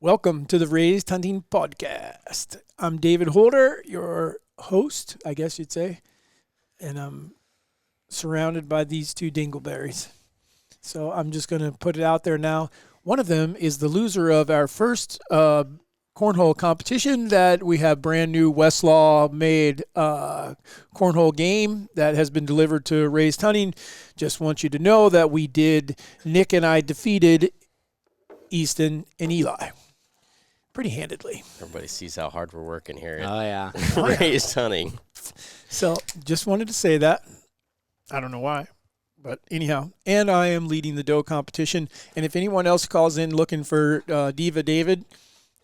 Welcome to the Raised Hunting Podcast. I'm David Holder, your host, I guess you'd say, and I'm surrounded by these two dingleberries. So I'm just going to put it out there now. One of them is the loser of our first cornhole competition that we have brand new Westlaw made cornhole game that has been delivered to Raised Hunting. Just want you to know that Nick and I defeated Easton and Eli pretty handedly. Everybody sees how hard we're working here. Oh, yeah. Raised Hunting. So just wanted to say that. I don't know why, but anyhow. And I am leading the doe competition. And if anyone else calls in looking for Diva David,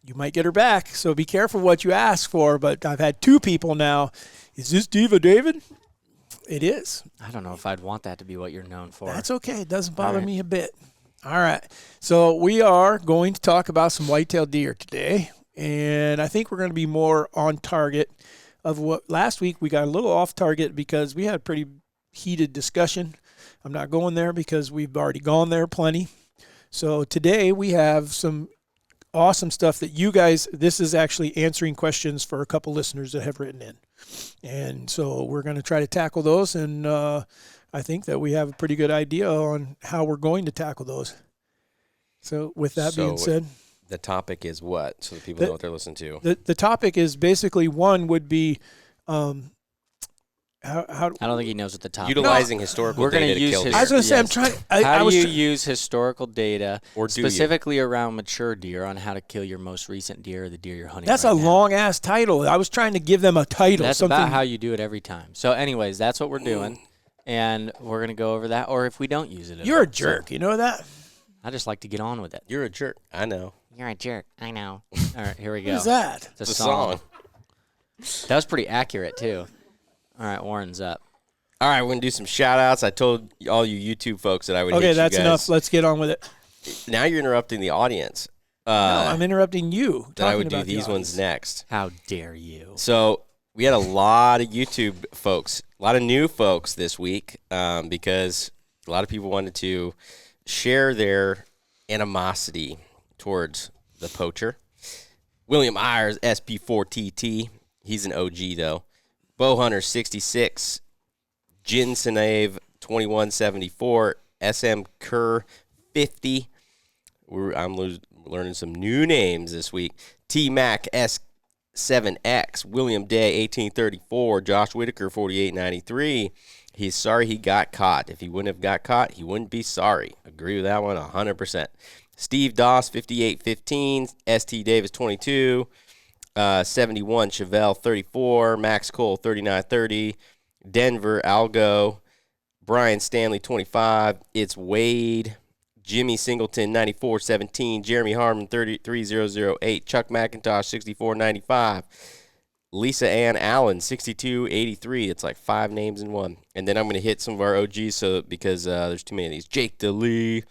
you might get her back. So be careful what you ask for. But I've had two people now. Is this Diva David? It is. I don't know if I'd want that to be what you're known for. That's okay. It doesn't bother me a bit. All right. So we are going to talk about some white-tailed deer today. And I think we're going to be more on target of what last week we got a little off target because we had a pretty heated discussion. I'm not going there because we've already gone there plenty. So today we have some awesome stuff that you guys, this is actually answering questions for a couple listeners that have written in. And so we're going to try to tackle those. And I think that we have a pretty good idea on how we're going to tackle those. So with that being said, the topic is what? So that people know what they're listening to. The topic is basically one would be how I don't think he knows what the topic is. Utilizing historical data to kill deer. I was going to say, I'm trying. How do you use historical data, or do specifically around mature deer, on how to kill your most recent deer or the deer you're hunting? That's right a now? long-ass title. I was trying to give them a title. That's something. about how you do it every time. So anyways, that's what we're doing. And we're going to go over that, or if we don't use it at You're all. a jerk. You know that? I just like to get on with it. You're a jerk. I know. You're a jerk. I know. All right, here we go. What is that? It's a song. That was pretty accurate, too. All right, Warren's up. All right, we're going to do some shout-outs. I told all you YouTube folks that I would hit Okay, you that's guys. enough. Let's get on with it. Now you're interrupting the audience. No, I'm interrupting you. That I would do these ones next. How dare you? So we had a lot of YouTube folks, a lot of new folks this week because a lot of people wanted to share their animosity towards the poacher. William Ayers, SP4TT. He's an OG, though. Bowhunter 66. Jin Senave 2174. SM Kerr 50. I'm learning some new names this week. T-Mac S7X. William Day 1834. Josh Whitaker 4893. He's sorry he got caught. If he wouldn't have got caught, he wouldn't be sorry. Agree with that one 100%. Steve Doss 5815. ST Davis 22. 71 Chevelle 34. Max Cole 3930. Denver Algo. Brian Stanley 25. It's Wade. Jimmy Singleton 9417. Jeremy Harmon 33008. Chuck McIntosh 6495. Lisa Ann Allen 6283. It's like 5 names in one. And then I'm going to hit some of our OGs because there's too many of these. Jake DeLee,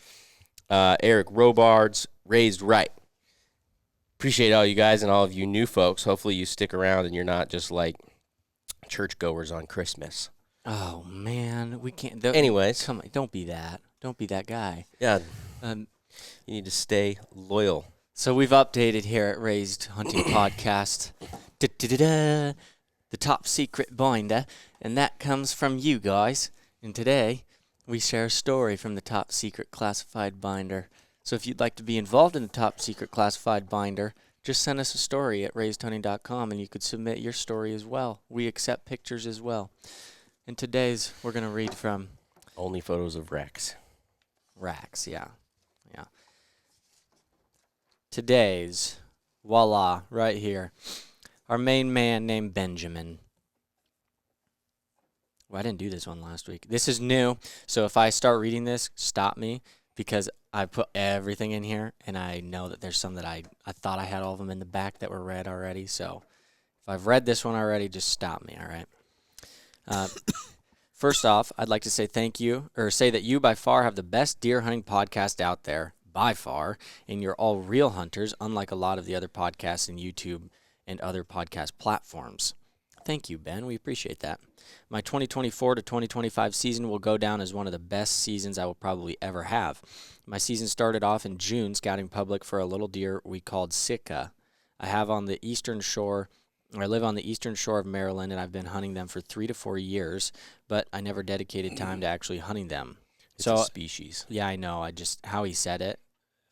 Eric Robards, Raised Right. Appreciate all you guys and all of you new folks. Hopefully you stick around and you're not just like churchgoers on Christmas. Oh, man. We can't. Anyways. Come on, don't be that. Don't be that guy. Yeah. You need to stay loyal. So we've updated here at Raised Hunting Podcast. The top secret binder. And that comes from you guys. And today we share a story from the top secret classified binder. So if you'd like to be involved in the top secret classified binder, just send us a story at raisedhunting.com and you could submit your story as well. We accept pictures as well. And today's, we're going to read from... Only photos of Rex. Rex, yeah. Today's, voila, right here. Our main man named Benjamin. Well, I didn't do this one last week. This is new, so if I start reading this, stop me, because I put everything in here, and I know that there's some that I thought I had all of them in the back that were read already, so if I've read this one already, just stop me, all right? First off, I'd like to say thank you, or say that you by far have the best deer hunting podcast out there, by far, and you're all real hunters, unlike a lot of the other podcasts in YouTube and other podcast platforms. Thank you, Ben. We appreciate that. My 2024 to 2025 season will go down as one of the best seasons I will probably ever have. My season started off in June scouting public for a little deer we called Sitka. I live on the eastern shore of Maryland, and I've been hunting them for 3 to 4 years, but I never dedicated time to actually hunting them. It's a species. Yeah, I know. How he said it.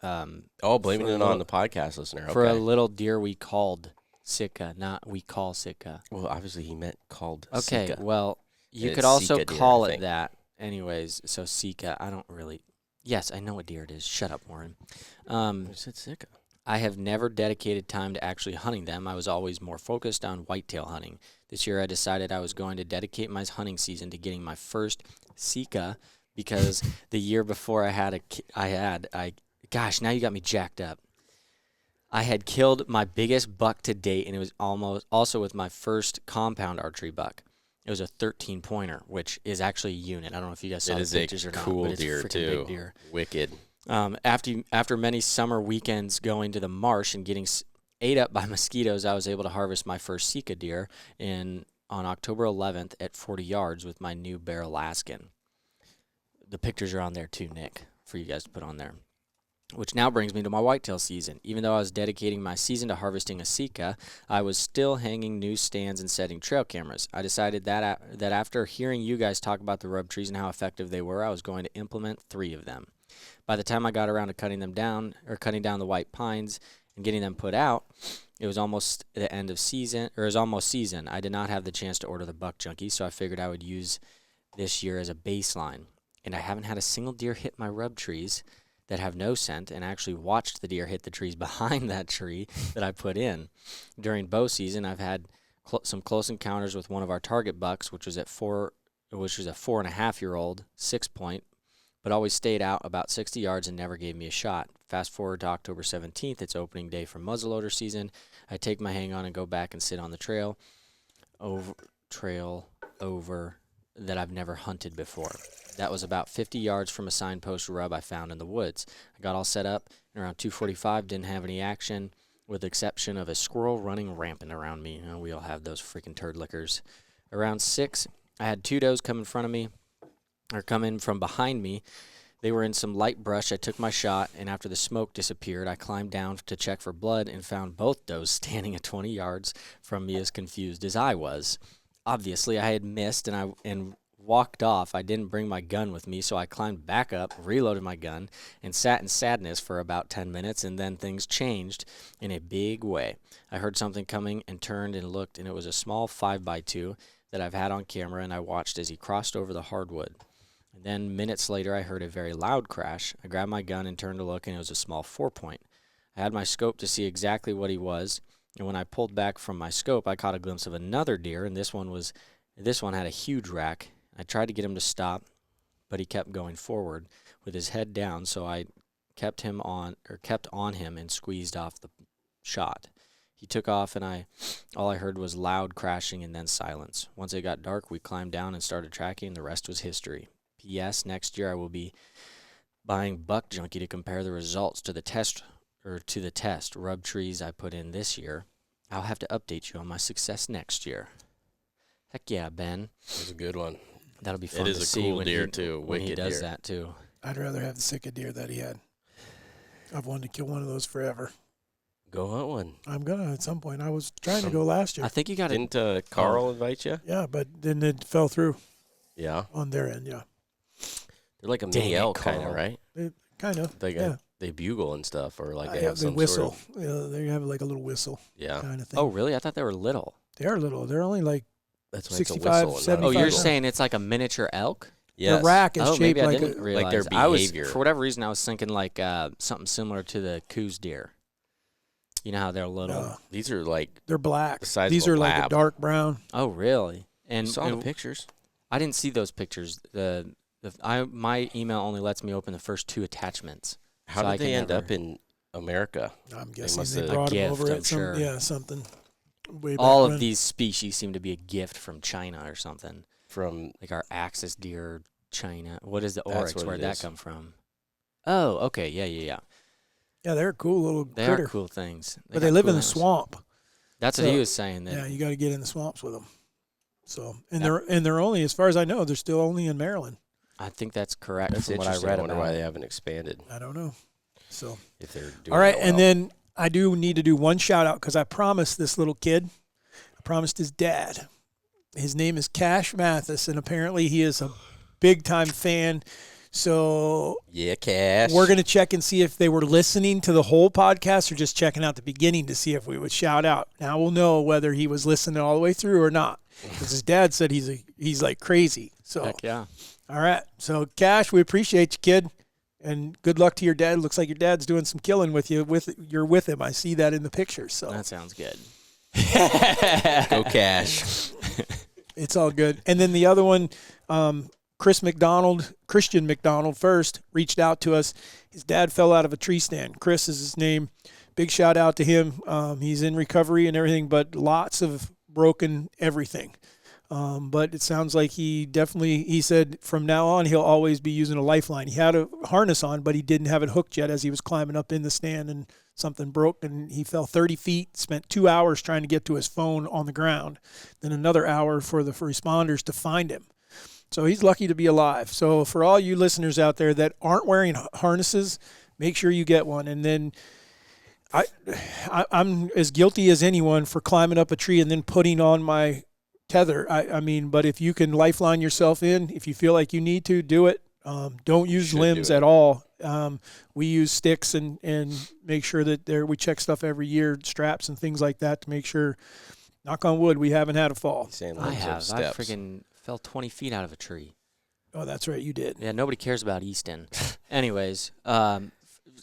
Blaming it on the podcast listener. For a Okay. little deer we called Sitka, not we call Sitka. Well, obviously he meant called Okay, Sika. well, you It's could also Sika deer, call I it think. that. Anyways, so Sika, I don't really. Yes, I know what deer it is. Shut up, Warren. You said Sika. I have never dedicated time to actually hunting them. I was always more focused on whitetail hunting. This year I decided I was going to dedicate my hunting season to getting my first Sika because the year before gosh, now you got me jacked up. I had killed my biggest buck to date, and it was also with my first compound archery buck. It was a 13-pointer, which is actually a unit. I don't know if you guys saw the pictures or not. Cool but it's deer a freaking too. big deer. Wicked. After many summer weekends going to the marsh and getting ate up by mosquitoes, I was able to harvest my first Sika deer on October 11th at 40 yards with my new Bear Alaskan. The pictures are on there too, Nick, for you guys to put on there. Which now brings me to my whitetail season. Even though I was dedicating my season to harvesting a Sika, I was still hanging news stands and setting trail cameras. I decided that after hearing you guys talk about the rub trees and how effective they were, I was going to implement 3 of them. By the time I got around to cutting down the white pines and getting them put out, it was almost the end of season, or it was almost season. I did not have the chance to order the buck junkie, so I figured I would use this year as a baseline. And I haven't had a single deer hit my rub trees that have no scent, and actually watched the deer hit the trees behind that tree that I put in. During bow season, I've had some close encounters with one of our target bucks, which was a 4.5-year-old 6-point, but always stayed out about 60 yards and never gave me a shot. Fast forward to October 17th, it's opening day for muzzleloader season. I take my hang on and go back and sit on the trail over that I've never hunted before. That was about 50 yards from a signpost rub I found in the woods. I got all set up, and around 2:45 didn't have any action, with the exception of a squirrel running rampant around me. You know, we all have those freaking turd lickers. Around 6, I had 2 does come in from behind me. They were in some light brush. I took my shot, and after the smoke disappeared, I climbed down to check for blood and found both does standing at 20 yards from me, as confused as I was. Obviously, I had missed and walked off. I didn't bring my gun with me, so I climbed back up, reloaded my gun, and sat in sadness for about 10 minutes, and then things changed in a big way. I heard something coming and turned and looked, and it was a small 5x2 that I've had on camera, and I watched as he crossed over the hardwood. And then minutes later, I heard a very loud crash. I grabbed my gun and turned to look, and it was a small 4-point. I had my scope to see exactly what he was, and when I pulled back from my scope, I caught a glimpse of another deer, and this one had a huge rack. I tried to get him to stop, but he kept going forward with his head down, so I kept on him and squeezed off the shot. He took off, and all I heard was loud crashing and then silence. Once it got dark, we climbed down and started tracking, and the rest was history. P.S. Next year I will be buying Buck Junkie to compare the results to the test rub trees I put in this year. I'll have to update you on my success next year. Heck yeah, Ben. That's a good one. That'll be fun It to is a see cool when deer, he, too. when he Wicked does deer. that too. I'd rather have the Sika deer that he had. I've wanted to kill one of those forever. Go hunt one. I'm gonna at some point. I was trying to go last year. I think you got to. Didn't Carl invite you? Yeah, but then it fell through Yeah. on their end. Yeah, They're like a Dang mini it, elk, kind Carl. of, right? kind of. They Yeah, they bugle and stuff, or like they yeah, have they some whistle. sort of, They have like a little whistle yeah. kind of thing. Oh, really? I thought they were little. They are little. They're only like That's why it's a 65, whistle. and not a 75. Oh, you're bugle. saying it's like a miniature elk? Yes. the rack is Oh, shaped maybe I like didn't a. realize. their behavior. For whatever reason, I was thinking like something similar to the coos deer. You know how they're little. These are like, They're black. the size These of a are like a lab. dark brown. Oh, really? And saw the pictures. I didn't see those pictures. My email only lets me open the first 2 attachments. How So I did they can end never- up in America? I'm guessing must they have- brought A them over gift, I'm at some sure. something. Way back All when. of these species seem to be a gift from China or something. From Like our axis deer, China. What is the That's oryx? what Where'd it that is. come from? Oh, okay. Yeah. Yeah, they're a cool little They critter. are cool things. But got they live cool in the animals. swamp. That's what So, he was saying. That Yeah, you got to get in the swamps with them. So, and they're only, as far as I know, they're still only in Maryland. I think that's correct That's from what I interesting. read I wonder about why it. they haven't expanded. I don't know. So, If they're doing all right, that and well. then I do need to do one shout out because I promised this little kid, I promised his dad. His name is Cash Mathis, and apparently he is a big time fan. So Yeah, Cash. we're going to check and see if they were listening to the whole podcast or just checking out the beginning to see if we would shout out. Now we'll know whether he was listening all the way through or not, because his dad said he's like crazy. So Heck yeah. all right, so Cash, we appreciate you, kid, and good luck to your dad. Looks like your dad's doing some killing with you. You're with him. I see that in the picture. So That sounds good. Go Cash. it's all good. And then the other one, Christian McDonald first reached out to us. His dad fell out of a tree stand. Chris is his name. Big shout out to him. He's in recovery and everything, but lots of broken everything. But it sounds like he said from now on he'll always be using a lifeline. He had a harness on, but he didn't have it hooked yet as he was climbing up in the stand, and something broke and he fell 30 feet, spent 2 hours trying to get to his phone on the ground, then another hour for the responders to find him. So he's lucky to be alive. So for all you listeners out there that aren't wearing harnesses, make sure you get one. And then I'm as guilty as anyone for climbing up a tree and then putting on my tether. I mean, but if you can lifeline yourself in, if you feel like you need to, do it. Don't use limbs at all. We use sticks and make sure that we check stuff every year, straps and things like that to make sure, knock on wood, we haven't had a fall. I have. I freaking fell 20 feet out of a tree. Oh, that's right. You did. Yeah, nobody cares about Easton. Anyways, on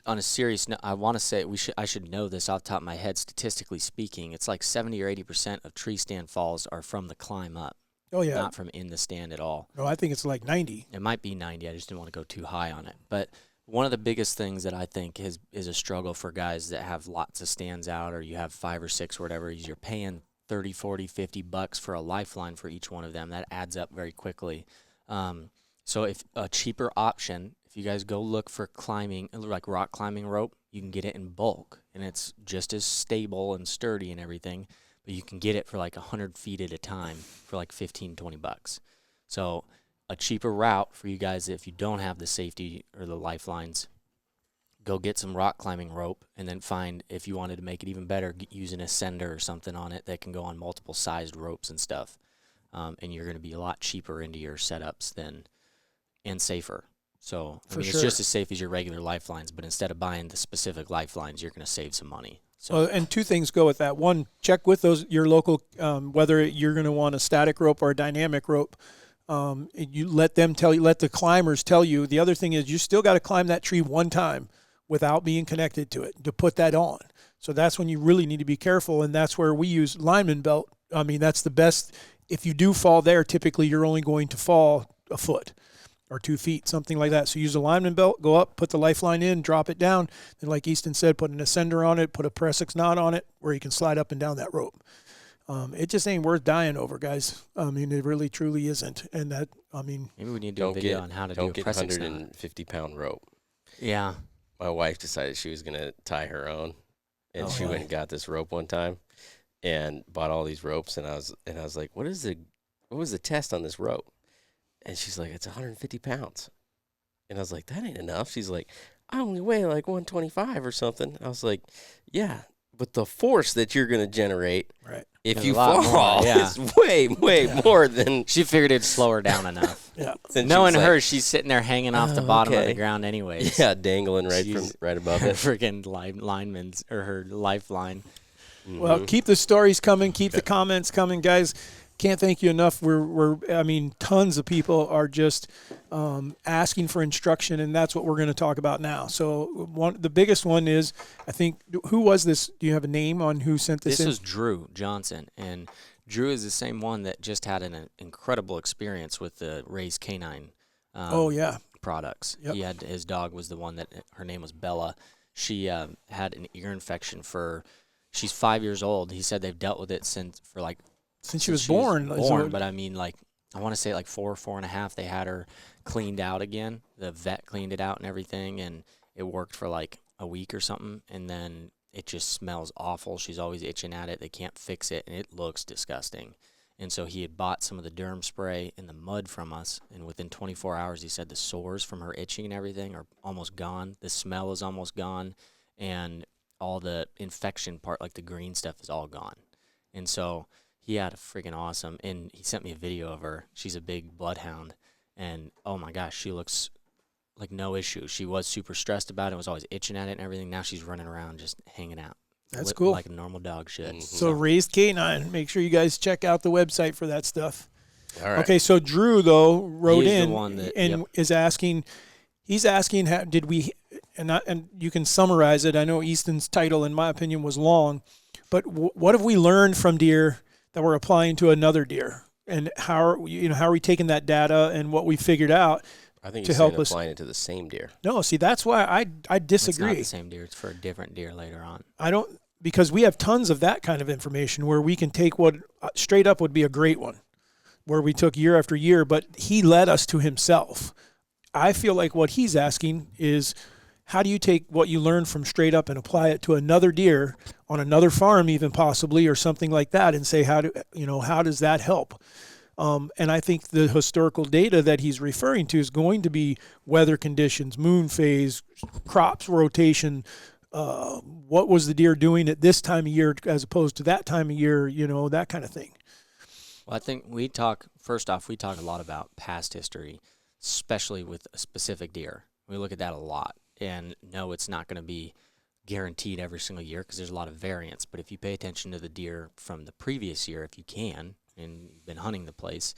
a serious note, I want to say I should know this off the top of my head. Statistically speaking, it's like 70 or 80% of tree stand falls are from the climb up. Oh, yeah. Not from in the stand at all. No, I think it's like 90. It might be 90. I just didn't want to go too high on it. But one of the biggest things that I think is a struggle for guys that have lots of stands out, or you have 5 or 6 or whatever, is you're paying $30, $40, $50 for a lifeline for each one of them. That adds up very quickly. So if a cheaper option, if you guys go look for climbing, like rock climbing rope, you can get it in bulk, and it's just as stable and sturdy and everything, but you can get it for like 100 feet at a time for like $15, $20. So a cheaper route for you guys, if you don't have the safety or the lifelines, go get some rock climbing rope, and then find, if you wanted to make it even better, use an ascender or something on it that can go on multiple sized ropes and stuff. And you're going to be a lot cheaper into your setups and safer. So I mean, it's just as safe as your regular lifelines, but instead of buying the specific lifelines, you're going to save some money. So, and 2 things go with that. One, check with your local, whether you're going to want a static rope or a dynamic rope. You let the climbers tell you. The other thing is you still got to climb that tree one time without being connected to it to put that on. So that's when you really need to be careful, and that's where we use lineman belt. I mean, that's the best. If you do fall there, typically you're only going to fall a foot or 2 feet, something like that. So use a lineman belt, go up, put the lifeline in, drop it down. Then like Easton said, put an ascender on it, put a Pressix knot on it where you can slide up and down that rope. It just ain't worth dying over, guys. I mean, it really, truly isn't. And that, I mean, maybe we need to do a video on how to do a Pressix knot. Don't get 150-pound rope. Yeah. My wife decided she was going to tie her own, and she went and got this rope one time and bought all these ropes, and I was like, what was the test on this rope? And she's like, it's 150 pounds. And I was like, that ain't enough. She's like, I only weigh like 125 or something. I was like, yeah, but the force that you're going to generate if you fall is way more than... She figured it'd slow her down enough. Yeah. Knowing her, she's sitting there hanging off the bottom of the ground anyways. Yeah, dangling right above it. Freaking lineman's, or her lifeline. Mm-hmm. Well, keep the stories coming. Keep the comments coming, guys. Can't thank you enough. I mean, tons of people are just asking for instruction, and that's what we're going to talk about now. So the biggest one is, I think, who was this? Do you have a name on who sent this in? This was Drew Johnson, and Drew is the same one that just had an incredible experience with the Ray's Canine products. Yep. His dog was the one that, her name was Bella. She had an ear infection she's 5 years old. He said they've dealt with it since she was born. But I mean, like, I want to say like 4.5, they had her cleaned out again. The vet cleaned it out and everything, and it worked for like a week or something, and then it just smells awful. She's always itching at it. They can't fix it, and it looks disgusting. And so he had bought some of the derm spray and the mud from us, and within 24 hours, he said the sores from her itching and everything are almost gone. The smell is almost gone, and all the infection part, like the green stuff, is all gone. And so he had a freaking awesome, and he sent me a video of her. She's a big bloodhound, and oh my gosh, she looks like no issue. She was super stressed about it, was always itching at it and everything. Now she's running around just hanging out. That's cool. Like a normal dog should. So Raised Canine. Make sure you guys check out the website for that stuff. All right. Okay, so Drew, though, wrote He is the in one that- and yep. is asking, he's asking, did we, and you can summarize it. I know Easton's title, in my opinion, was long, but what have we learned from deer that we're applying to another deer? And how are we taking that data and what we figured out I think to he's help saying us? applying it to the same deer. No, see, that's why I It's disagree. not the same deer. It's for a different deer later on. I don't, because we have tons of that kind of information where we can take what straight up would be a great one, where we took year after year, but he led us to himself. I feel like what he's asking is, how do you take what you learned from straight up and apply it to another deer on another farm, even possibly, or something like that, and say, how does that help? And I think the historical data that he's referring to is going to be weather conditions, moon phase, crops rotation. What was the deer doing at this time of year as opposed to that time of year, that kind of thing. Well, I think first off, we talk a lot about past history, especially with a specific deer. We look at that a lot. And no, it's not going to be guaranteed every single year because there's a lot of variance. But if you pay attention to the deer from the previous year, if you can, and you've been hunting the place,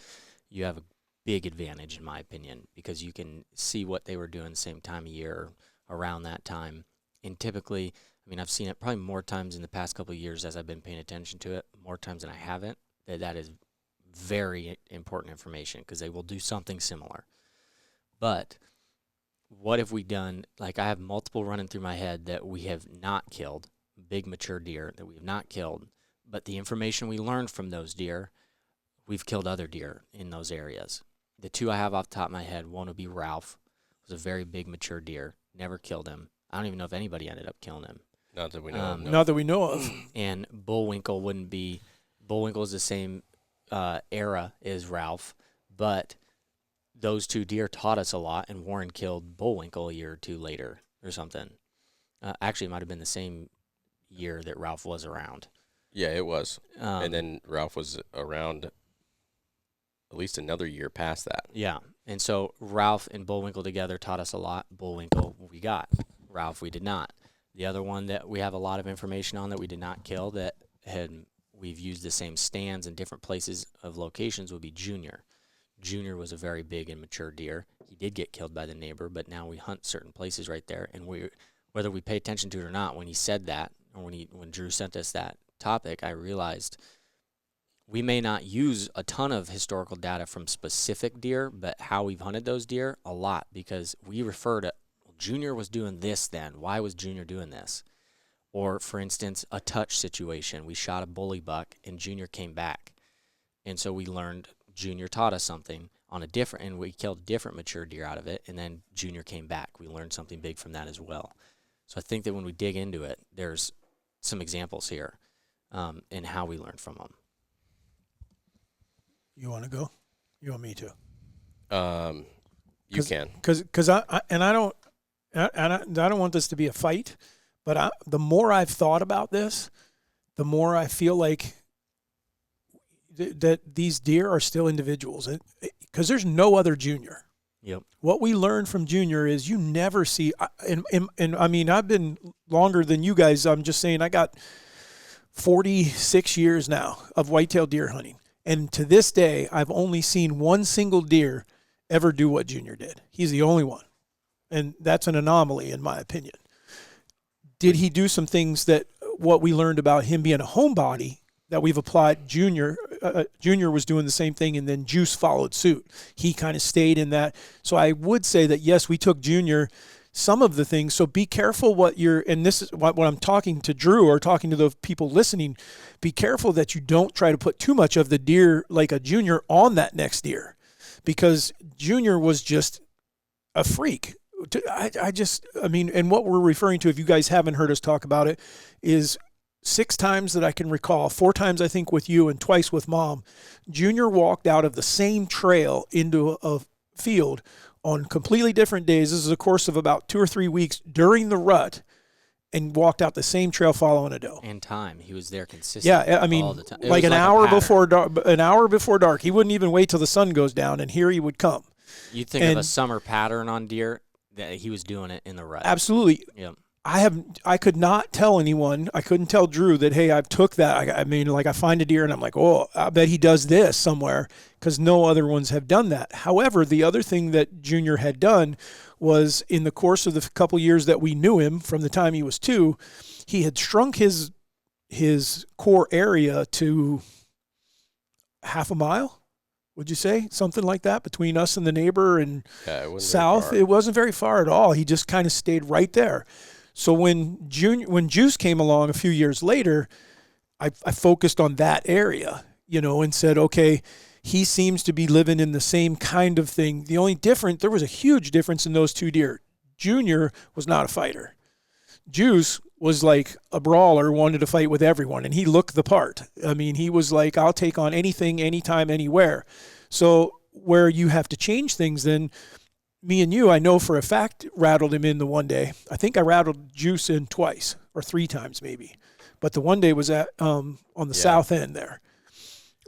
you have a big advantage, in my opinion, because you can see what they were doing the same time of year around that time. And typically, I've seen it probably more times in the past couple of years as I've been paying attention to it, more times than I haven't. That is very important information because they will do something similar. But what have we done? Like, I have multiple running through my head that we have not killed, big mature deer that we have not killed. But the information we learned from those deer, we've killed other deer in those areas. The two I have off the top of my head, one would be Ralph. It was a very big mature deer. Never killed him. I don't even know if anybody ended up killing him. Not that we know of. No. Not that we know of. And Bullwinkle Bullwinkle is the same era as Ralph, but those two deer taught us a lot, and Warren killed Bullwinkle a year or two later or something. Actually, it might have been the same year that Ralph was around. Yeah, it was. And then Ralph was around at least another year past that. Yeah, and so Ralph and Bullwinkle together taught us a lot. Bullwinkle we got. Ralph we did not. The other one that we have a lot of information on that we did not kill that we've used the same stands in different places of locations would be Junior. Junior was a very big and mature deer. He did get killed by the neighbor, but now we hunt certain places right there. And whether we pay attention to it or not, when he said that, or when Drew sent us that topic, I realized we may not use a ton of historical data from specific deer, but how we've hunted those deer, a lot, because we refer to, Junior was doing this then. Why was Junior doing this? Or, for instance, a touch situation. We shot a bully buck, and Junior came back. And so we learned Junior taught us something on a different, and we killed a different mature deer out of it, and then Junior came back. We learned something big from that as well. So I think that when we dig into it, there's some examples here in how we learned from them. You want to go? You want me to? You can. Because I don't want this to be a fight, but the more I've thought about this, the more I feel like that these deer are still individuals, because there's no other Junior. Yep. What we learned from Junior is you never see, and I mean, I've been longer than you guys. I'm just saying I got 46 years now of whitetail deer hunting. And to this day, I've only seen one single deer ever do what Junior did. He's the only one. And that's an anomaly, in my opinion. Did he do some things that what we learned about him being a homebody that we've applied? Junior was doing the same thing, and then Juice followed suit. He kind of stayed in that. So I would say that, yes, we took Junior some of the things. So be careful and this is what I'm talking to Drew or talking to the people listening, be careful that you don't try to put too much of the deer like a Junior on that next deer, because Junior was just a freak. I mean, and what we're referring to, if you guys haven't heard us talk about it, is 6 times that I can recall, 4 times I think with you and twice with Mom, Junior walked out of the same trail into a field on completely different days. This is a course of about 2 or 3 weeks during the rut, and walked out the same trail following a doe. And time. He was there consistently. Yeah, I mean, all the time. like an hour before dark. An hour before dark, he wouldn't even wait till the sun goes down, and here he would come. You'd think of a summer pattern on deer that he was doing it in the rut. Absolutely. Yep. I could not tell anyone. I couldn't tell Drew that, hey, I've took that. I mean, like I find a deer and I'm like, oh, I bet he does this somewhere, because no other ones have done that. However, the other thing that Junior had done was, in the course of the couple years that we knew him, from the time he was 2, he had shrunk his core area to half a mile. Would you say something like that between us and the neighbor and south? It wasn't very far at all. He just kind of stayed right there. So when Juice came along a few years later, I focused on that area, and said, okay, he seems to be living in the same kind of thing. The only difference, there was a huge difference in those 2 deer. Junior was not a fighter. Juice was like a brawler, wanted to fight with everyone, and he looked the part. I mean, he was like, I'll take on anything, anytime, anywhere. So where you have to change things, then me and you, I know for a fact, rattled him in the one day. I think I rattled Juice in twice or 3 times maybe. But the one day was at on the south end there.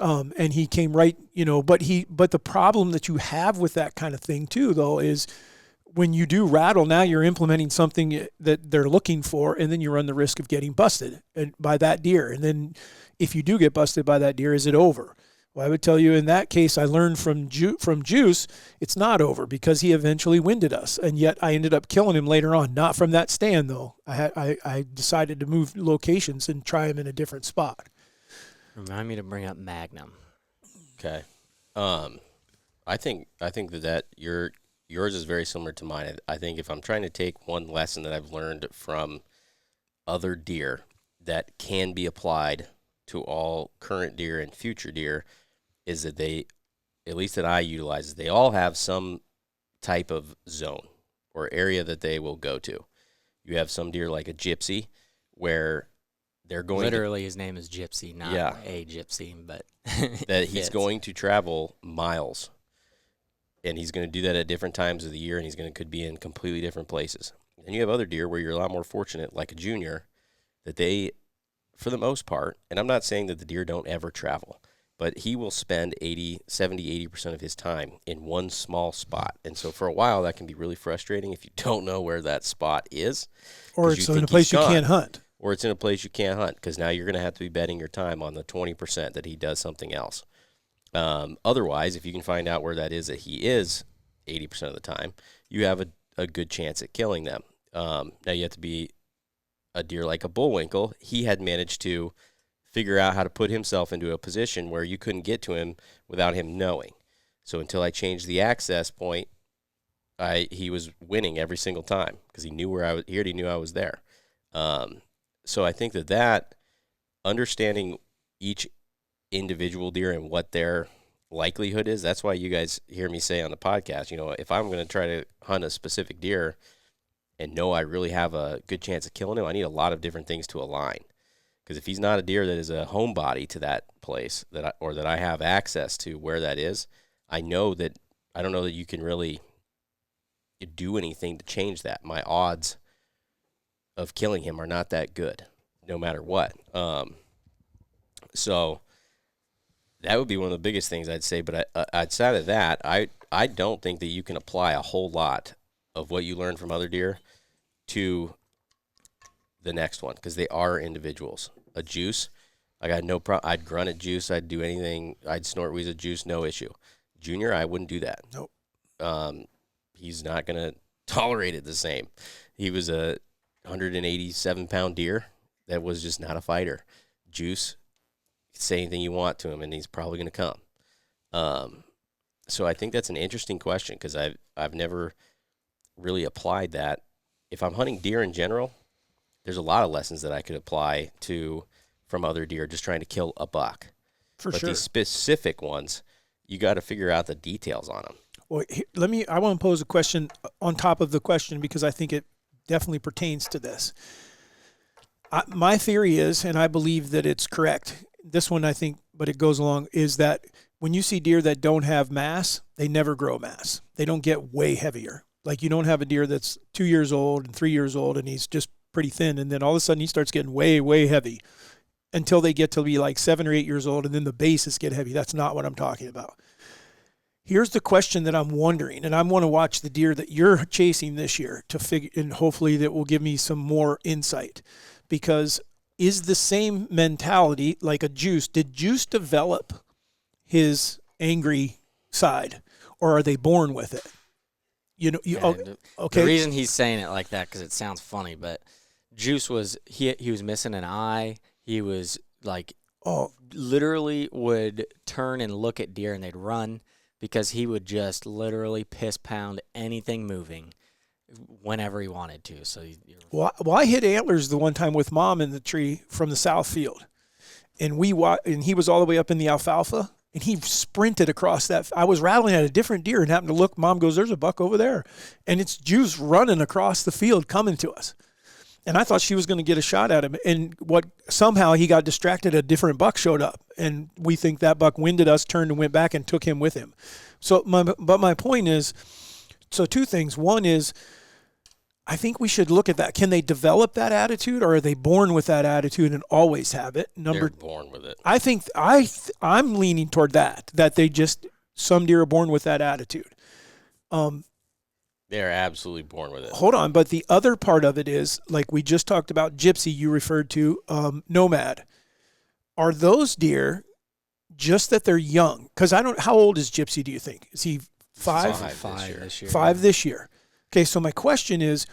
And he came right, but the problem that you have with that kind of thing too, though, is when you do rattle, now you're implementing something that they're looking for, and then you run the risk of getting busted by that deer. And then if you do get busted by that deer, is it over? Well, I would tell you in that case, I learned from Juice, it's not over, because he eventually winded us. And yet I ended up killing him later on. Not from that stand, though. I decided to move locations and try him in a different spot. Remind me to bring up Magnum. Okay. I think that yours is very similar to mine. I think if I'm trying to take one lesson that I've learned from other deer that can be applied to all current deer and future deer, is that they, at least that I utilize, they all have some type of zone or area that they will go to. You have some deer like a gypsy, where they're going literally his name is Gypsy, not a gypsy, but that he's going to travel miles, and he's going to do that at different times of the year, and could be in completely different places. And you have other deer where you're a lot more fortunate, like a Junior, that they, for the most part, and I'm not saying that the deer don't ever travel, but he will spend 70-80% of his time in one small spot. And so for a while, that can be really frustrating if you don't know where that spot is. Or it's in a place you can't hunt. Or it's in a place you can't hunt, because now you're going to have to be betting your time on the 20% that he does something else. Otherwise, if you can find out where that is that he is 80% of the time, you have a good chance at killing them. Now you have to be a deer like a bullwinkle. He had managed to figure out how to put himself into a position where you couldn't get to him without him knowing. So until I changed the access point, he was winning every single time, because he knew where I was. He already knew I was there. So I think that understanding each individual deer and what their likelihood is, that's why you guys hear me say on the podcast, if I'm going to try to hunt a specific deer and know I really have a good chance of killing him, I need a lot of different things to align. Because if he's not a deer that is a homebody to that place, that I have access to where that is, I don't know that you can really do anything to change that. My odds of killing him are not that good, no matter what. So that would be one of the biggest things I'd say. But outside of that, I don't think that you can apply a whole lot of what you learn from other deer to the next one, because they are individuals. A Juice, I got no problem. I'd grunt at Juice. I'd do anything. I'd snort wheeze at Juice, no issue. Junior, I wouldn't do that. Nope. He's not going to tolerate it the same. He was a 187-pound deer that was just not a fighter. Juice, say anything you want to him, and he's probably going to come. So I think that's an interesting question, because I've never really applied that. If I'm hunting deer in general, there's a lot of lessons that I could apply from other deer just trying to kill a buck. But these specific ones, you got to figure out the details on them. Well, I want to pose a question on top of the question, because I think it definitely pertains to this. My theory is, and I believe that it's correct, this one I think, but it goes along, is that when you see deer that don't have mass, they never grow mass. They don't get way heavier. Like you don't have a deer that's 2 years old and 3 years old and he's just pretty thin, and then all of a sudden he starts getting way, way heavy until they get to be like 7 or 8 years old, and then the bases get heavy. That's not what I'm talking about. Here's the question that I'm wondering, and I want to watch the deer that you're chasing this year to figure, and hopefully that will give me some more insight. Because is the same mentality like a Juice? Did Juice develop his angry side, or are they born with it? Okay. The reason he's saying it like that because it sounds funny, but Juice was he was missing an eye. He was like literally would turn and look at deer and they'd run because he would just literally piss pound anything moving whenever he wanted to. So well, I hit antlers the one time with Mom in the tree from the south field, and he was all the way up in the alfalfa, and he sprinted across that. I was rattling at a different deer and happened to look. Mom goes, "There's a buck over there," and it's Juice running across the field coming to us. And I thought she was going to get a shot at him, and somehow he got distracted. A different buck showed up, and we think that buck winded us, turned and went back and took him with him. So, my point is, so two things. One is, I think we should look at that. Can they develop that attitude, or are they born with that attitude and always have it? They're born with it. I think I'm leaning toward that they just, some deer are born with that attitude. They're absolutely born with it. Hold on, but the other part of it is, like we just talked about, Gypsy, you referred to, Nomad. Are those deer just that they're young? Because how old is Gypsy, do you think? Is he 5? Five this year. 5 this year. Okay, so my question is,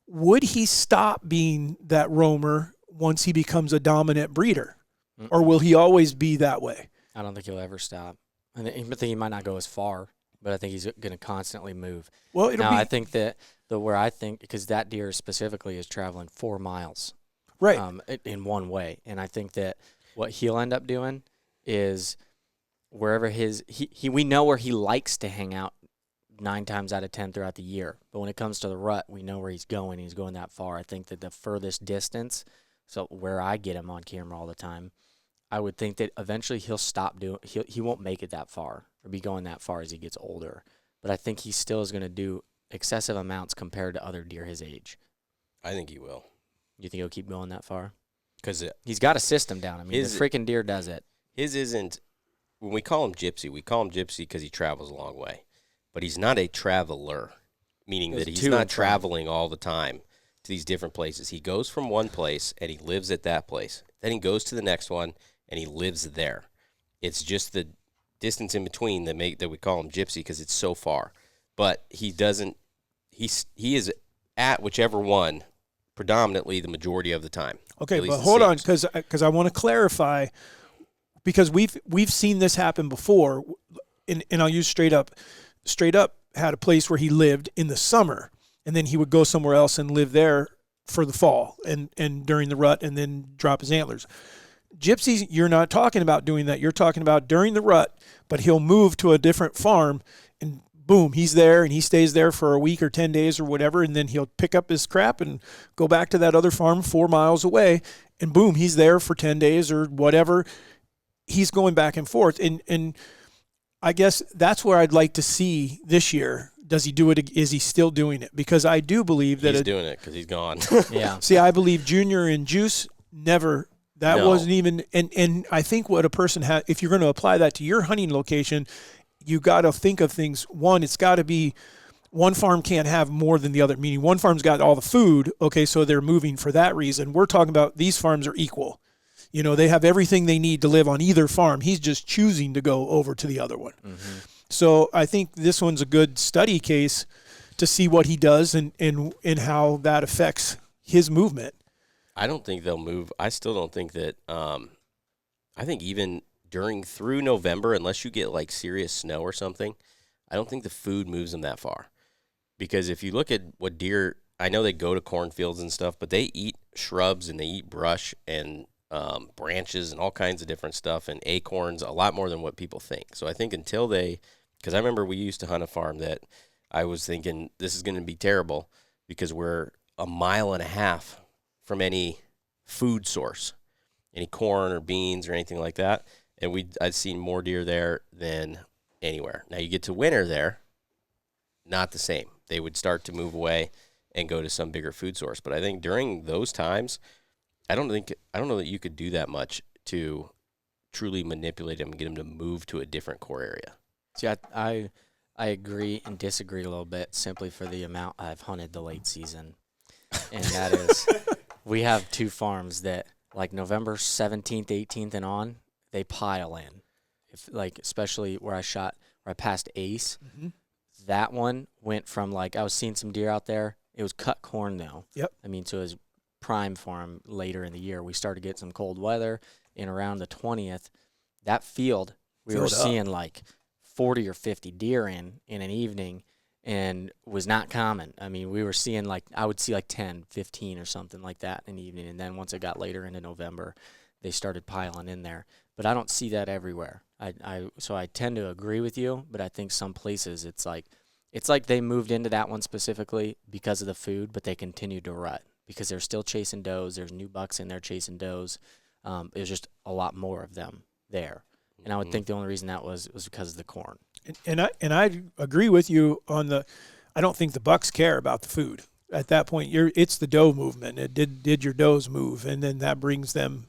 would he stop being that roamer once he becomes a dominant breeder? Mm-mm. Or will he always be that way? I don't think he'll ever stop. I think he might not go as far, but I think he's going to constantly move. Well, I think that because that deer specifically is traveling 4 miles, right, in one way, and I think that what he'll end up doing is wherever we know where he likes to hang out 9 times out of 10 throughout the year, but when it comes to the rut, we know where he's going. He's going that far. I think that the furthest distance, so where I get him on camera all the time, I would think that eventually he'll stop doing. He won't make it that far or be going that far as he gets older. But I think he still is going to do excessive amounts compared to other deer his age. I think he will. You think he'll keep going that far? Because he's got a system down. I mean, the freaking deer does it. His isn't. When we call him Gypsy because he travels a long way, but he's not a traveler, meaning that he's not traveling all the time to these different places. He goes from one place and he lives at that place. Then he goes to the next one and he lives there. It's just the distance in between that we call him Gypsy because it's so far. But he doesn't. He is at whichever one predominantly the majority of the time. Okay, but hold on, because I want to clarify, because we've seen this happen before, and I'll use straight up. Straight up had a place where he lived in the summer, and then he would go somewhere else and live there for the fall and during the rut, and then drop his antlers. Gypsy, you're not talking about doing that. You're talking about during the rut, but he'll move to a different farm, and boom, he's there, and he stays there for a week or 10 days or whatever, and then he'll pick up his crap and go back to that other farm 4 miles away, and boom, he's there for 10 days or whatever. He's going back and forth, and I guess that's where I'd like to see this year. Does he do it? Is he still doing it? Because I do believe that he's doing it because he's gone. Yeah. See, I believe Junior and Juice never. That wasn't even. And I think what a person has, if you're going to apply that to your hunting location, you got to think of things. One, it's got to be, one farm can't have more than the other. Meaning, one farm's got all the food. Okay, so they're moving for that reason. We're talking about these farms are equal. You know, they have everything they need to live on either farm. He's just choosing to go over to the other one. Mm-hmm. So I think this one's a good study case to see what he does and how that affects his movement. I don't think they'll move. I still don't think that I think even through November, unless you get like serious snow or something, I don't think the food moves them that far. Because if you look at what deer, I know they go to cornfields and stuff, but they eat shrubs and they eat brush and branches and all kinds of different stuff and acorns a lot more than what people think. So I think because I remember we used to hunt a farm that I was thinking this is going to be terrible because we're a mile and a half from any food source, any corn or beans or anything like that. And I'd seen more deer there than anywhere. Now you get to winter there, not the same. They would start to move away and go to some bigger food source. But I think during those times, I don't know that you could do that much to truly manipulate them and get them to move to a different core area. See, I agree and disagree a little bit simply for the amount I've hunted the late season. And that is, we have 2 farms that, like November 17th, 18th, and on, they pile in. Especially where I passed Ace, that one went from, I was seeing some deer out there. It was cut corn, though. Yep. I mean, so it was prime for them later in the year. We started to get some cold weather, and around the 20th, that field, we were seeing 40 or 50 deer in an evening, and was not common. I mean, we were seeing I would see 10, 15 or something like that in the evening. And then once it got later into November, they started piling in there. But I don't see that everywhere. So I tend to agree with you, but I think some places it's like they moved into that one specifically because of the food, but they continued to rut because they're still chasing does. There's new bucks in there chasing does. There's just a lot more of them there. And I would think the only reason that was because of the corn. And I agree with you on I don't think the bucks care about the food. At that point, it's the doe movement. It did your does move, and then that brings them.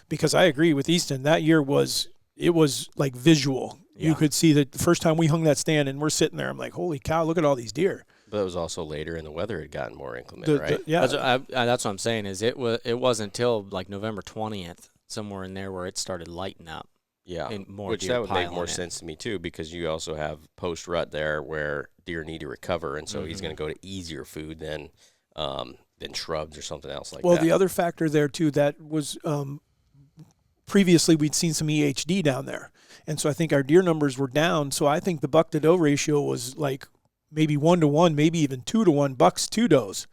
Because I agree with Easton, that year was visual. Yeah. You could see that the first time we hung that stand and we're sitting there, I'm like, holy cow, look at all these deer. But it was also later and the weather had gotten more inclement, right? Yeah. That's what I'm saying is it wasn't until November 20th, somewhere in there, where it started lighting up. Yeah, and more which deer that would make more in. sense to me too, because you also have post-rut there where deer need to recover, and so he's going to go to easier food than shrubs or something else like that. Well, the other factor there too, that was previously we'd seen some EHD down there, and so I think our deer numbers were down. So I think the buck to doe ratio was maybe 1 to 1, maybe even 2 to 1 bucks to does.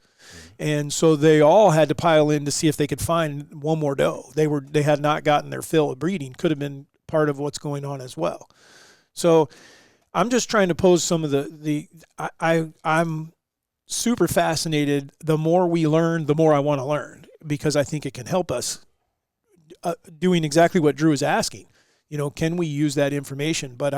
And so they all had to pile in to see if they could find one more doe. They had not gotten their fill of breeding. Could have been part of what's going on as well. So I'm just trying to pose some of I'm super fascinated. The more we learn, the more I want to learn, because I think it can help us doing exactly what Drew is asking. Can we use that information? But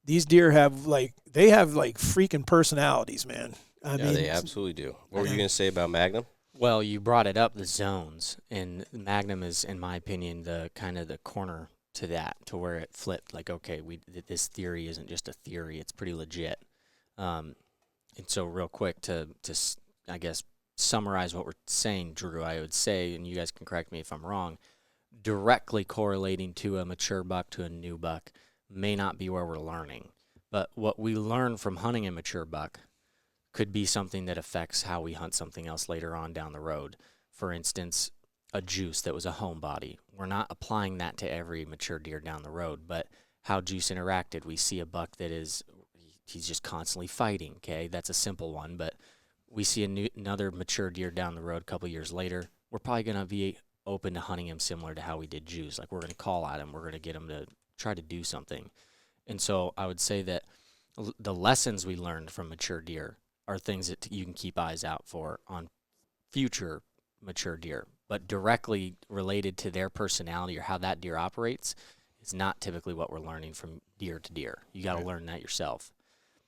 these deer have freaking personalities, man. I mean, they absolutely do. What were you going to say about Magnum? Well, you brought it up, the zones, and Magnum is, in my opinion, the kind of the corner to that, to where it flipped. Okay, this theory isn't just a theory; it's pretty legit. And so, real quick to I guess summarize what we're saying, Drew, I would say, and you guys can correct me if I'm wrong, directly correlating to a mature buck to a new buck may not be where we're learning, but what we learn from hunting a mature buck could be something that affects how we hunt something else later on down the road. For instance, a juice that was a homebody. We're not applying that to every mature deer down the road, but how juice interacted. We see a buck that he's just constantly fighting, okay? That's a simple one, but we see another mature deer down the road a couple years later. We're probably going to be open to hunting him similar to how we did juice. We're going to call at him. We're going to get him to try to do something. And so I would say that the lessons we learned from mature deer are things that you can keep eyes out for on future mature deer, but directly related to their personality or how that deer operates is not typically what we're learning from deer to deer. You got to learn that yourself.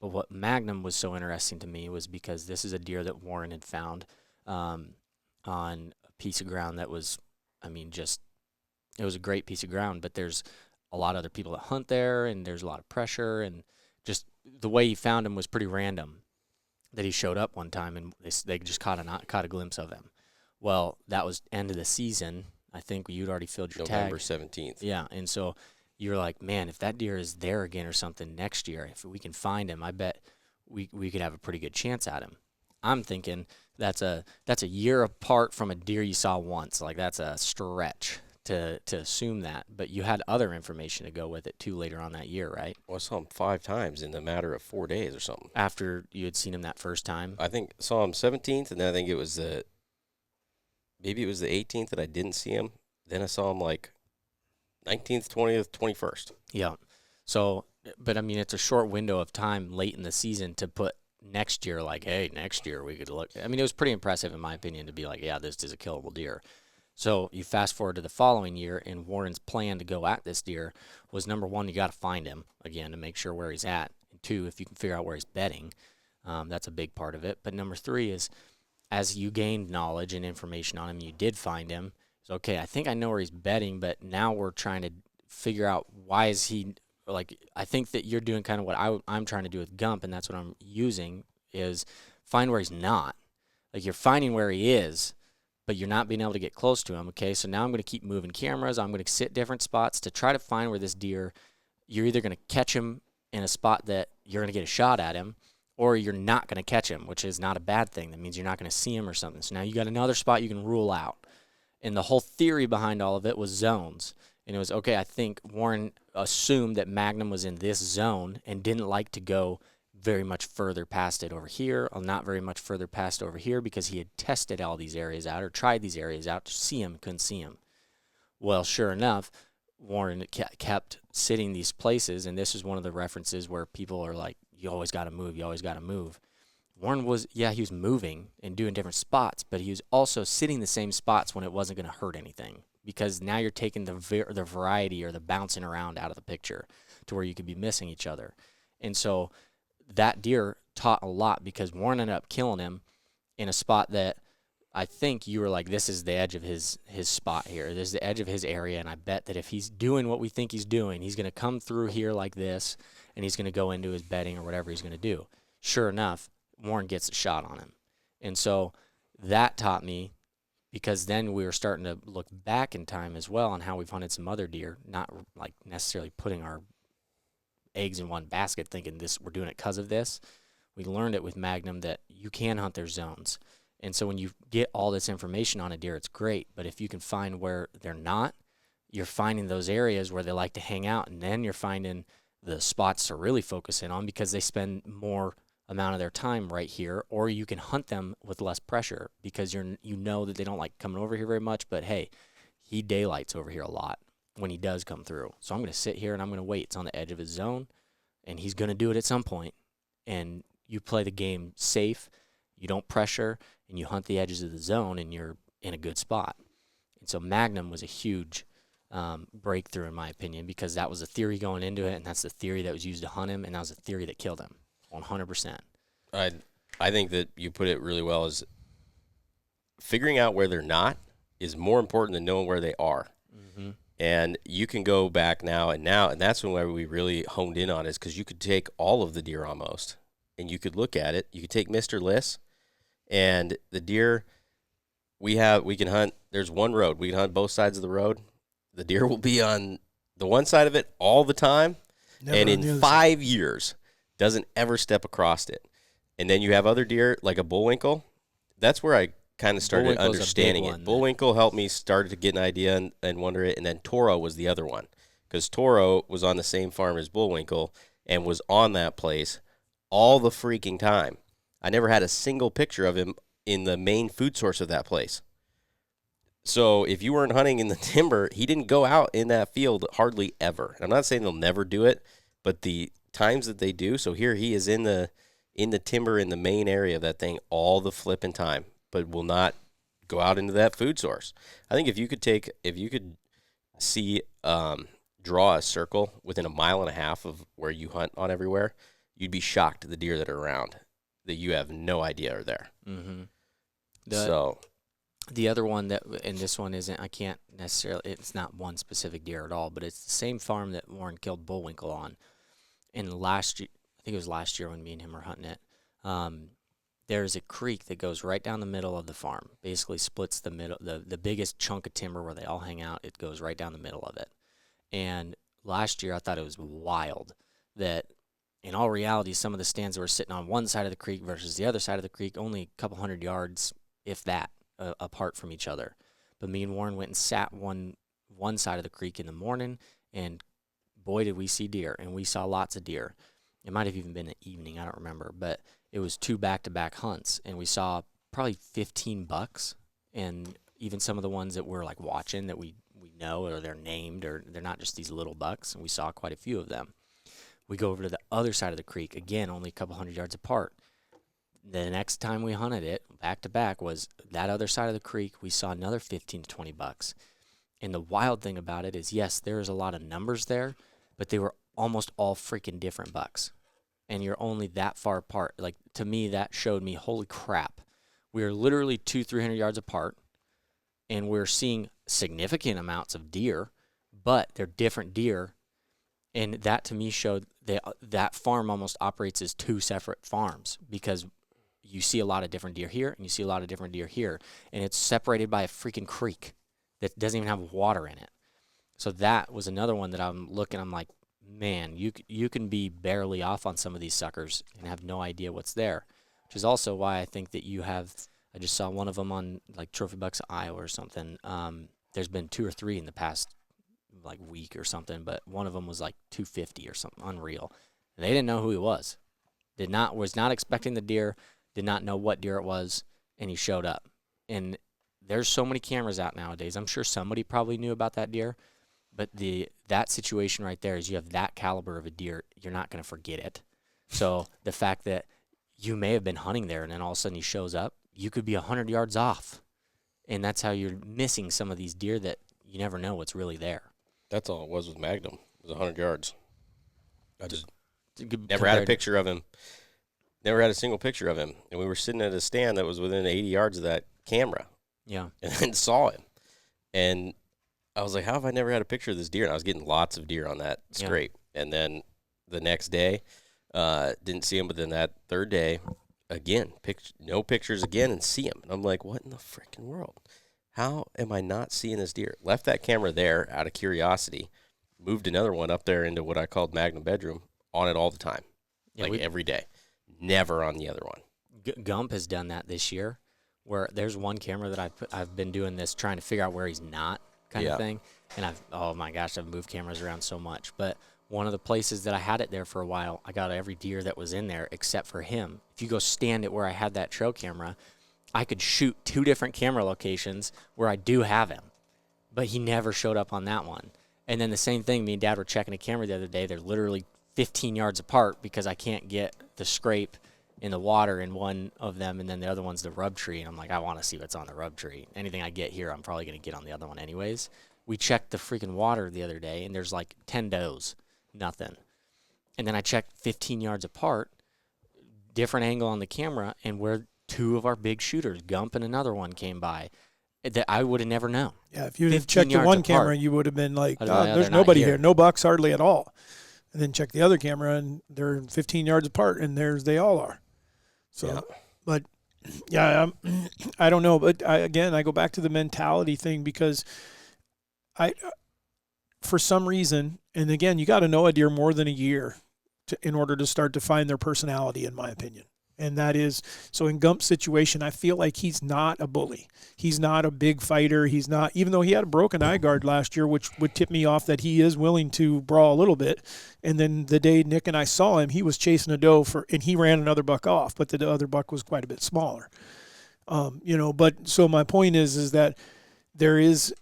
But what Magnum was so interesting to me was because this is a deer that Warren had found on a piece of ground that was, it was a great piece of ground, but there's a lot of other people that hunt there, and there's a lot of pressure, and just the way he found him was pretty random. That he showed up one time and they just caught a glimpse of him. Well, that was end of the season. I think you'd already filled your November tag. 17th. Yeah, and so you're like, man, if that deer is there again or something next year, if we can find him, I bet we could have a pretty good chance at him. I'm thinking that's a year apart from a deer you saw once. That's a stretch to assume that. But you had other information to go with it too later on that year, right? Well, I saw him 5 times in the matter of 4 days or something. After you had seen him that first time? I think I saw him 17th, and then I think it was maybe it was the 18th that I didn't see him. Then I saw him 19th, 20th, 21st. Yeah. So, but it's a short window of time late in the season to put next year, like, hey, next year we could look. I mean, it was pretty impressive in my opinion to be like, yeah, this is a killable deer. So you fast forward to the following year, and Warren's plan to go at this deer was, number one, you got to find him again to make sure where he's at. And two, if you can figure out where he's bedding, that's a big part of it. But number three is, as you gained knowledge and information on him, you did find him. So, okay, I think I know where he's bedding, but now we're trying to figure out why is he, like, I think that you're doing kind of what I'm trying to do with Gump, and that's what I'm using, is find where he's not. Like, you're finding where he is, but you're not being able to get close to him, okay? So now I'm going to keep moving cameras. I'm going to sit different spots to try to find where this deer, you're either going to catch him in a spot that you're going to get a shot at him, or you're not going to catch him, which is not a bad thing. That means you're not going to see him or something. So now you got another spot you can rule out. And the whole theory behind all of it was zones. And it was, okay, I think Warren assumed that Magnum was in this zone and didn't like to go very much further past it over here, or not very much further past over here, because he had tested all these areas out or tried these areas out to see him, couldn't see him. Well, sure enough, Warren kept sitting these places, and this is one of the references where people are like, you always got to move, you always got to move. Warren was, yeah, he was moving and doing different spots, but he was also sitting the same spots when it wasn't going to hurt anything, because now you're taking the variety or the bouncing around out of the picture to where you could be missing each other. And so that deer taught a lot, because Warren ended up killing him in a spot that I think you were like, this is the edge of his spot here. This is the edge of his area, and I bet that if he's doing what we think he's doing, he's going to come through here like this, and he's going to go into his bedding or whatever he's going to do. Sure enough, Warren gets a shot on him. And so that taught me, because then we were starting to look back in time as well on how we've hunted some other deer, not like necessarily putting our eggs in one basket thinking this we're doing it because of this. We learned it with Magnum that you can hunt their zones. And so when you get all this information on a deer, it's great. But if you can find where they're not, you're finding those areas where they like to hang out, and then you're finding the spots to really focus in on, because they spend more amount of their time right here, or you can hunt them with less pressure, because you know that they don't like coming over here very much, but hey, he daylights over here a lot when he does come through. So I'm going to sit here and I'm going to wait. It's on the edge of his zone, and he's going to do it at some point. And you play the game safe, you don't pressure, and you hunt the edges of the zone, and you're in a good spot. And so Magnum was a huge breakthrough in my opinion, because that was a theory going into it, and that's the theory that was used to hunt him, and that was the theory that killed him 100%. I think that you put it really well, is figuring out where they're not is more important than knowing where they are. Mm-hmm. And you can go back now, and that's when we really honed in on it, is because you could take all of the deer almost, and you could look at it. You could take Mr. Liss, and the deer we can hunt. There's one road. We can hunt both sides of the road. The deer will be on the one side of it all the time, and in 5 years doesn't ever step across it. And then you have other deer like a bullwinkle. That's where I kind of started understanding it. Bullwinkle helped me start to get an idea and wonder it. And then Toro was the other one, because Toro was on the same farm as Bullwinkle and was on that place all the freaking time. I never had a single picture of him in the main food source of that place. So if you weren't hunting in the timber, he didn't go out in that field hardly ever. I'm not saying they'll never do it, but the times that they do, so here he is in the timber in the main area of that thing all the flipping time, but will not go out into that food source. I think if you could see, draw a circle within 1.5 miles of where you hunt on everywhere, you'd be shocked at the deer that are around that you have no idea are there. Mm-hmm. The other one and this one isn't, I can't necessarily, it's not one specific deer at all, but it's the same farm that Warren killed Bullwinkle on. And last year, I think it was last year when me and him were hunting it, there's a creek that goes right down the middle of the farm, basically splits the middle, the biggest chunk of timber where they all hang out, it goes right down the middle of it. And last year I thought it was wild that in all reality, some of the stands that were sitting on one side of the creek versus the other side of the creek, only a couple hundred yards, if that, apart from each other. But me and Warren went and sat one side of the creek in the morning, and boy, did we see deer, and we saw lots of deer. It might have even been an evening, I don't remember, but it was 2 back-to-back hunts, and we saw probably 15 bucks, and even some of the ones that we're like watching that we know, or they're named, or they're not just these little bucks, and we saw quite a few of them. We go over to the other side of the creek, again, only a couple hundred yards apart. The next time we hunted it, back to back, was that other side of the creek. We saw another 15 to 20 bucks. And the wild thing about it is, yes, there is a lot of numbers there, but they were almost all freaking different bucks. And you're only that far apart. Like, to me, that showed me, holy crap. We are literally 200-300 yards apart, and we're seeing significant amounts of deer, but they're different deer. And that, to me, showed that farm almost operates as two separate farms, because you see a lot of different deer here, and you see a lot of different deer here. And it's separated by a freaking creek that doesn't even have water in it. So that was another one that I'm like, man, you can be barely off on some of these suckers and have no idea what's there, which is also why I think that you have, I just saw one of them on like Trophy Bucks Iowa or something. There's been 2 or 3 in the past like week or something, but one of them was like 250 or something, unreal. And they didn't know who he was. Was not expecting the deer, did not know what deer it was, and he showed up. And there's so many cameras out nowadays. I'm sure somebody probably knew about that deer, but that situation right there is, you have that caliber of a deer, you're not going to forget it. So the fact that you may have been hunting there and then all of a sudden he shows up, you could be 100 yards off. And that's how you're missing some of these deer that you never know what's really there. That's all it was with Magnum. It was 100 yards. I just never Compared- had a picture of him. Never had a single picture of him. And we were sitting at a stand that was within 80 yards of that camera. Yeah. And then saw him. And I was like, how have I never had a picture of this deer? And I was getting lots of deer on that scrape. Yeah. And then the next day, didn't see him. But then that third day, again, no pictures again, and see him. And I'm like, what in the freaking world? How am I not seeing this deer? Left that camera there out of curiosity. Moved another one up there into what I called Magnum bedroom, on it all the time. Yeah, every day. Never on the other one. Gump has done that this year, where there's one camera that I've been doing this, trying to figure out where he's not, kind of thing. And oh my gosh, I've moved cameras around so much. But one of the places that I had it there for a while, I got every deer that was in there except for him. If you go stand at where I had that trail camera, I could shoot 2 different camera locations where I do have him, but he never showed up on that one. And then the same thing, me and Dad were checking a camera the other day. They're literally 15 yards apart because I can't get the scrape in the water in one of them, and then the other one's the rub tree. And I'm like, I want to see what's on the rub tree. Anything I get here, I'm probably going to get on the other one anyways. We checked the freaking water the other day, and there's like 10 does, nothing. And then I checked 15 yards apart, different angle on the camera, and where 2 of our big shooters, Gump and another one, came by, that I would have never known. Yeah, if you had checked the one camera, you would have been like, there's nobody here, no bucks hardly at all. And then check the other camera, and they're 15 yards apart, and they all are. So, but yeah, I don't know. But I go back to the mentality thing, because for some reason, and again, you got to know a deer more than a year in order to start to find their personality, in my opinion. And that is, so in Gump's situation, I feel like he's not a bully. He's not a big fighter. He's not, even though he had a broken eye guard last year, which would tip me off that he is willing to brawl a little bit. And then the day Nick and I saw him, he was chasing a doe and he ran another buck off, but the other buck was quite a bit smaller. But so my point is that there is,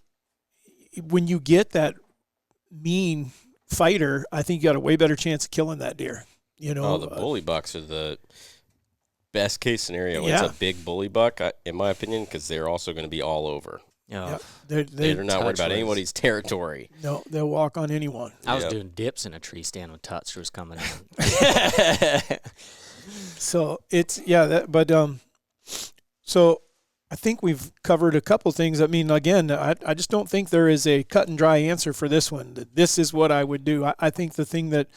when you get that mean fighter, I think you got a way better chance of killing that deer. The bully bucks are the best case scenario. Yeah. It's a big bully buck, in my opinion, because they're also going to be all over. Yeah. They're not worried about anybody's territory. No, they'll walk on anyone. I was doing dips in a tree stand when Tuts was coming in. So it's, so I think we've covered a couple things. I mean, again, I just don't think there is a cut and dry answer for this one. That this is what I would do. I think the thing that,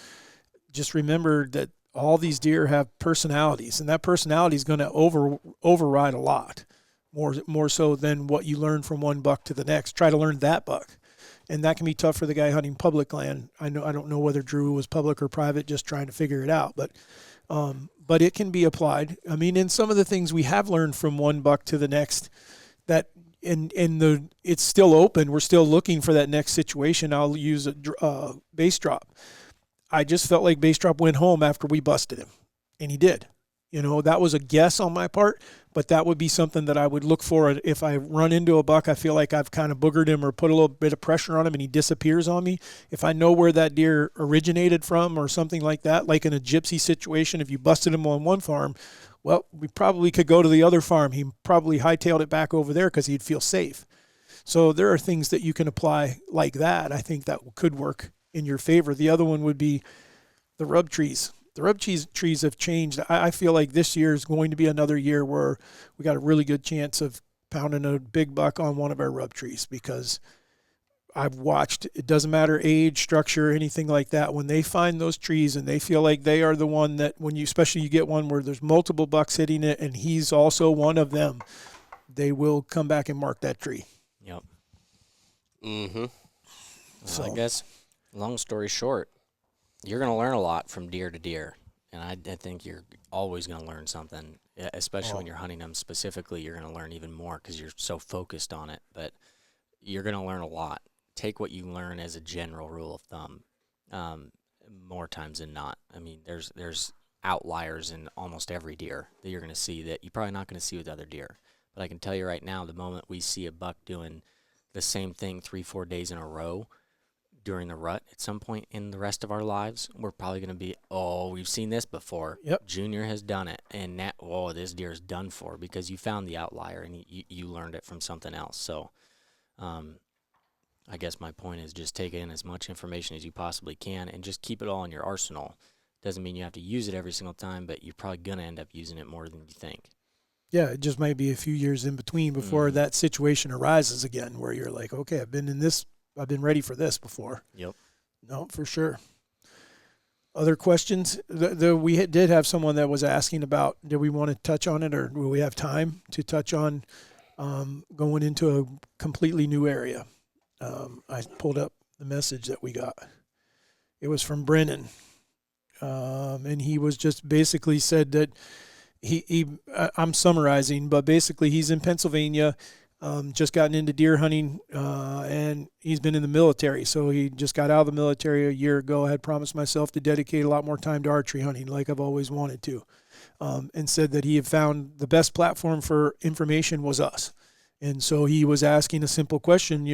just remember that all these deer have personalities, and that personality is going to override a lot, more so than what you learn from one buck to the next. Try to learn that buck, and that can be tough for the guy hunting public land. I don't know whether Drew was public or private, just trying to figure it out, but it can be applied. I mean, in some of the things we have learned from one buck to the next, that it's still open. We're still looking for that next situation. I'll use a base drop. I just felt like base drop went home after we busted him, and he did. That was a guess on my part, but that would be something that I would look for. If I run into a buck, I feel like I've kind of boogered him or put a little bit of pressure on him and he disappears on me. If I know where that deer originated from or something like that, like in a gypsy situation, if you busted him on one farm, Well, we probably could go to the other farm. He probably hightailed it back over there because he'd feel safe. So there are things that you can apply like that. I think that could work in your favor. The other one would be the rub trees. The trees have changed. I feel like this year is going to be another year where we got a really good chance of pounding a big buck on one of our rub trees, because I've watched, it doesn't matter age, structure, anything like that. When they find those trees and they feel like they are the one that, when you, especially you get one where there's multiple bucks hitting it and he's also one of them, they will come back and mark that tree. Yep. Mm-hmm. So I guess, long story short, you're going to learn a lot from deer to deer, and I think you're always going to learn something, especially when you're hunting them specifically. You're going to learn even more because you're so focused on it, but you're going to learn a lot. Take what you learn as a general rule of thumb, more times than not. I mean, there's outliers in almost every deer that you're going to see that you're probably not going to see with other deer. But I can tell you right now, the moment we see a buck doing the same thing 3-4 days in a row during the rut at some point in the rest of our lives, we're probably going to be, we've seen this before. Yep. Junior has done it, and that, this deer is done for, because you found the outlier and you learned it from something else. So I guess my point is just take in as much information as you possibly can and just keep it all in your arsenal. Doesn't mean you have to use it every single time, but you're probably going to end up using it more than you think. Yeah, it just might be a few years in between before that situation arises again where you're like, okay, I've been ready for this before. Yep. No, for sure. Other questions? We did have someone that was asking about, do we want to touch on it, or will we have time to touch on going into a completely new area? I pulled up the message that we got. It was from Brennan. And he was just basically said that I'm summarizing, but basically he's in Pennsylvania, just gotten into deer hunting, and he's been in the military. So he just got out of the military a year ago. I had promised myself to dedicate a lot more time to archery hunting like I've always wanted to, and said that he had found the best platform for information was us. And so he was asking a simple question,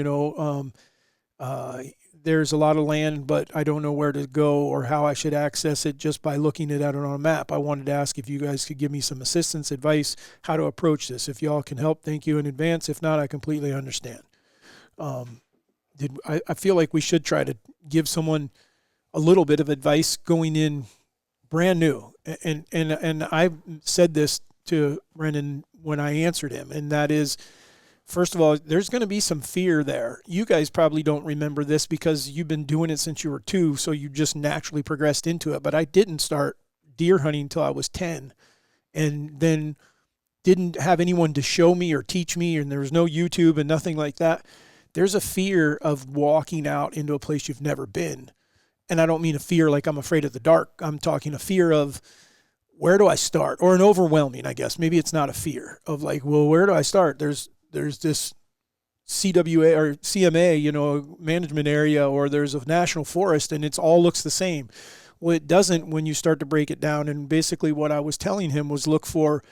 there's a lot of land, but I don't know where to go or how I should access it just by looking at it on a map. I wanted to ask if you guys could give me some assistance, advice, how to approach this. If y'all can help, thank you in advance. If not, I completely understand. I feel like we should try to give someone a little bit of advice going in brand new. And I said this to Brennan when I answered him, and that is, first of all, there's going to be some fear there. You guys probably don't remember this because you've been doing it since you were 2, so you just naturally progressed into it. But I didn't start deer hunting until I was 10, and then didn't have anyone to show me or teach me, and there was no YouTube and nothing like that. There's a fear of walking out into a place you've never been. And I don't mean a fear like I'm afraid of the dark. I'm talking a fear of, where do I start? Or an overwhelming, I guess. Maybe it's not a fear of like, well, where do I start? There's this CWA or CMA, management area, or there's a national forest, and it all looks the same. Well, it doesn't when you start to break it down. And basically what I was telling him was look for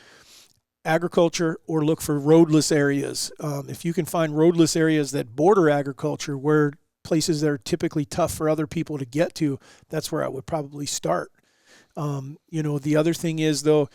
agriculture or look for roadless areas. If you can find roadless areas that border agriculture, where places that are typically tough for other people to get to, that's where I would probably start. The other thing is, though,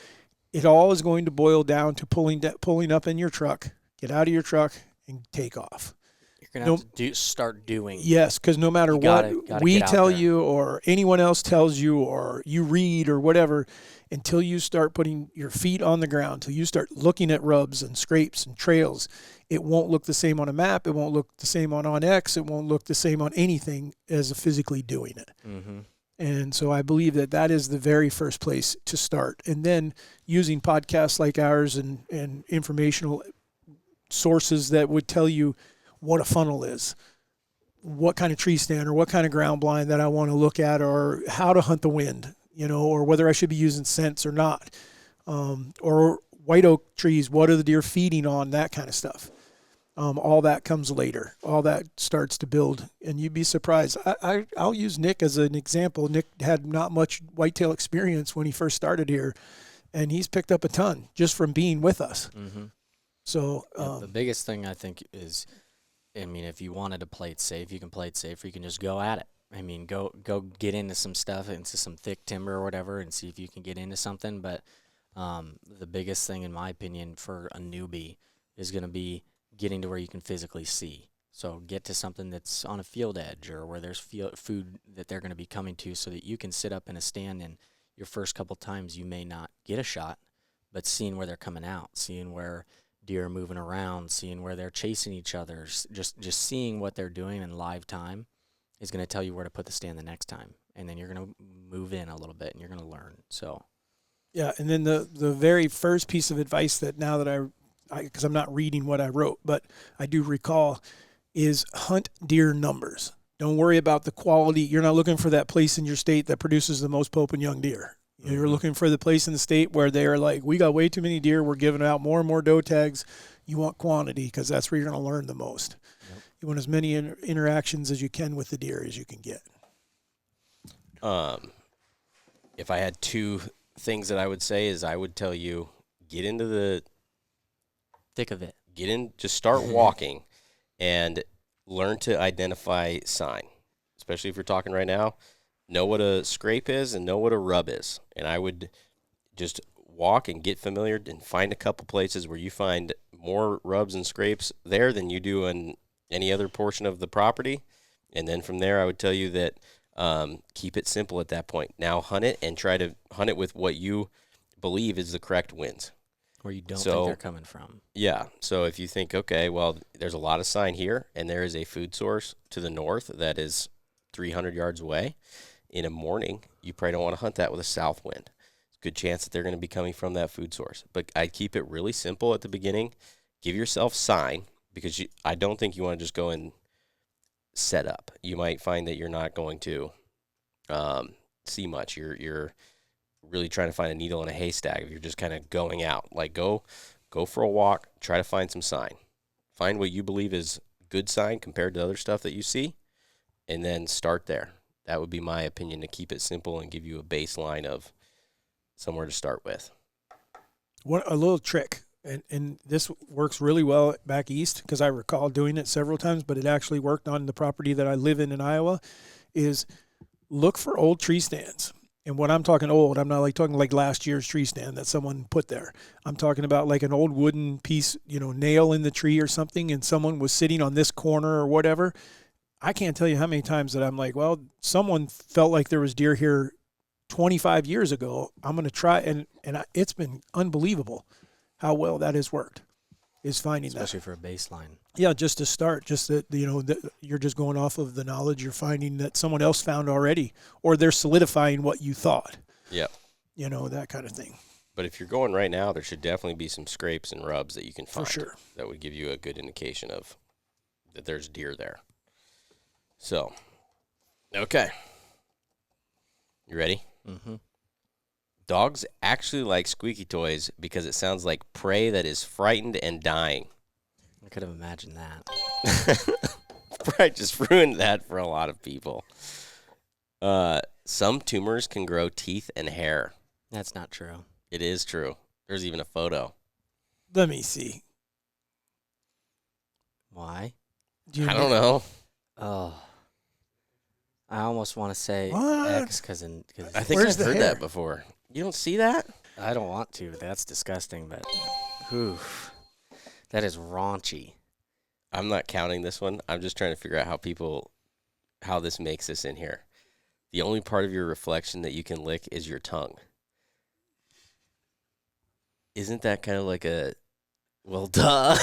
it all is going to boil down to pulling up in your truck, get out of your truck, and take off. You're going to have to start doing. Yes, because no matter what we tell you or anyone else tells you or you read or whatever, until you start putting your feet on the ground, until you start looking at rubs and scrapes and trails, it won't look the same on a map. It won't look the same on X. It won't look the same on anything as physically doing it. Mm-hmm. And so I believe that is the very first place to start. And then using podcasts like ours and informational sources that would tell you what a funnel is, what kind of tree stand or what kind of ground blind that I want to look at, or how to hunt the wind, or whether I should be using scents or not, or white oak trees, what are the deer feeding on, that kind of stuff. All that comes later. All that starts to build, and you'd be surprised. I'll use Nick as an example. Nick had not much whitetail experience when he first started here, and he's picked up a ton just from being with us. Mm-hmm. So the biggest thing I think is, if you wanted to play it safe, you can play it safe, or you can just go at it. Go get into some stuff, into some thick timber or whatever, and see if you can get into something. But The biggest thing, in my opinion, for a newbie is going to be getting to where you can physically see. So get to something that's on a field edge or where there's food that they're going to be coming to so that you can sit up in a stand, and your first couple times you may not get a shot, but seeing where they're coming out, seeing where deer are moving around, seeing where they're chasing each other, just seeing what they're doing in live time is going to tell you where to put the stand the next time. And then you're going to move in a little bit and you're going to learn. So, yeah. And then the very first piece of advice that now that because I'm not reading what I wrote, but I do recall, is hunt deer numbers. Don't worry about the quality. You're not looking for that place in your state that produces the most Pope and Young deer. You're looking for the place in the state where they're like, we got way too many deer. We're giving out more and more doe tags. You want quantity because that's where you're going to learn the most. Yep. You want as many interactions as you can with the deer as you can get. If I had two things that I would say is I would tell you, get into the thick of it. Just start walking and learn to identify sign, especially if you're talking right now. Know what a scrape is and know what a rub is. And I would just walk and get familiar and find a couple places where you find more rubs and scrapes there than you do in any other portion of the property. And then from there, I would tell you that keep it simple at that point. Now hunt it and try to hunt it with what you believe is the correct winds. Where you don't think they're coming from. Yeah. So if you think, okay, well, there's a lot of sign here, and there is a food source to the north that is 300 yards away, in a morning, you probably don't want to hunt that with a south wind. It's a good chance that they're going to be coming from that food source. But I keep it really simple at the beginning. Give yourself sign, because I don't think you want to just go and set up. You might find that you're not going to see much. You're really trying to find a needle in a haystack if you're just kind of going out. Like go for a walk, try to find some sign. Find what you believe is good sign compared to other stuff that you see, and then start there. That would be my opinion, to keep it simple and give you a baseline of somewhere to start with. A little trick, and this works really well back east because I recall doing it several times, but it actually worked on the property that I live in Iowa, is look for old tree stands. And when I'm talking old, I'm not talking like last year's tree stand that someone put there. I'm talking about like an old wooden piece, nail in the tree or something, and someone was sitting on this corner or whatever. I can't tell you how many times that I'm like, well, someone felt like there was deer here 25 years ago. I'm going to try, and it's been unbelievable how well that has worked, is finding especially for a baseline. Yeah, just to start, just that, you're just going off of the knowledge you're finding that someone else found already, or they're solidifying what you thought. Yep. That kind of thing. But if you're going right now, there should definitely be some scrapes and rubs that you can find. For sure. That would give you a good indication of that there's deer there. So, okay. You ready? Mm-hmm. Dogs actually like squeaky toys because it sounds like prey that is frightened and dying. I could have imagined that. Probably just ruined that for a lot of people. Some tumors can grow teeth and hair. That's not true. It is true. There's even a photo. Let me see. Why? I don't know. Oh. I almost want to say what? X because I think I've heard that before. You don't see that? I don't want to. That's disgusting, but oof, that is raunchy. I'm not counting this one. I'm just trying to figure out how this makes this in here. The only part of your reflection that you can lick is your tongue. Isn't that kind of like well, duh.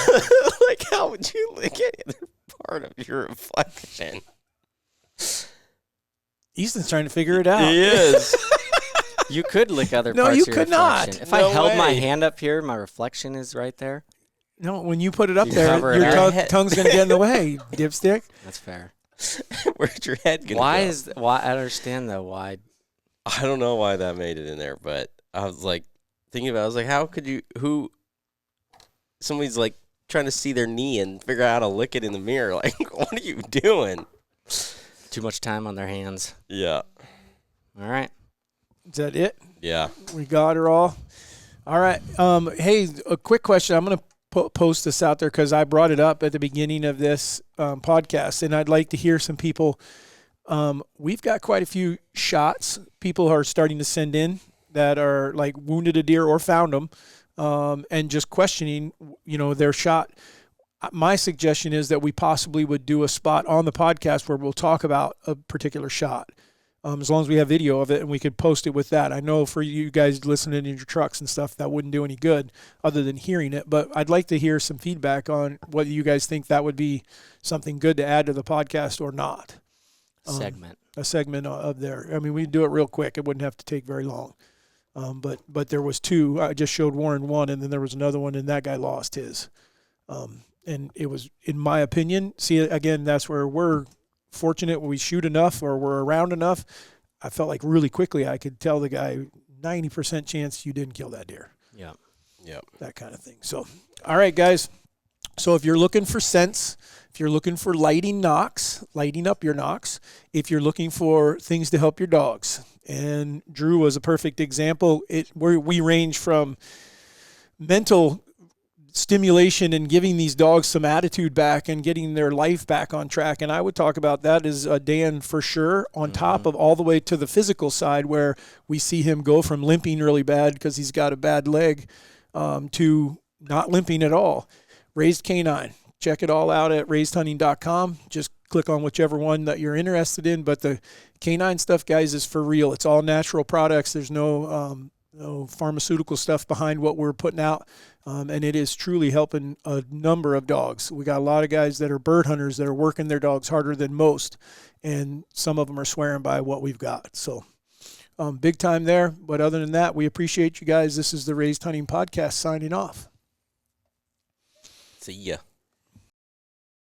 Like, how would you lick any other part of your reflection? Easton's trying to figure it out. He is. You could lick other No, parts you of your could reflection. not. If No I held way. my hand up here, my reflection is right there. No, when you put it up You there, cover it your up. tongue's going to get in the way, dipstick. That's fair. Where's your head going to go? Why I understand though why. I don't know why that made it in there, but I was like thinking about it. I was like, how could you, somebody's like trying to see their knee and figure out how to lick it in the mirror. Like, what are you doing? Too much time on their hands. Yeah. All right. Is that it? Yeah. We got her all. All right. Hey, a quick question. I'm going to post this out there because I brought it up at the beginning of this podcast, and I'd like to hear some people. We've got quite a few shots people are starting to send in that are like wounded a deer or found them, and just questioning, their shot. My suggestion is that we possibly would do a spot on the podcast where we'll talk about a particular shot, as long as we have video of it and we could post it with that. I know for you guys listening in your trucks and stuff, that wouldn't do any good other than hearing it, but I'd like to hear some feedback on whether you guys think that would be something good to add to the podcast or not. A segment of there. I mean, we'd do it real quick. It wouldn't have to take very long. But there was 2. I just showed Warren one, and then there was another one, and that guy lost his. And it was, in my opinion, see, again, that's where we're fortunate when we shoot enough or we're around enough. I felt like really quickly I could tell the guy 90% chance you didn't kill that deer. Yeah. Yep. That kind of thing. So, all right, guys. So if you're looking for scents, if you're looking for lighting up your knocks, if you're looking for things to help your dogs, and Drew was a perfect example. We range from mental stimulation and giving these dogs some attitude back and getting their life back on track. And I would talk about that as Dan for sure, on top of all the way to the physical side, where we see him go from limping really bad because he's got a bad leg, to not limping at all. Raised Canine. Check it all out at raisedhunting.com. Just click on whichever one that you're interested in. But the canine stuff, guys, is for real. It's all natural products. There's no pharmaceutical stuff behind what we're putting out. And it is truly helping a number of dogs. We got a lot of guys that are bird hunters that are working their dogs harder than most. And some of them are swearing by what we've got. So big time there. But other than that, we appreciate you guys. This is the Raised Hunting Podcast signing off. See ya.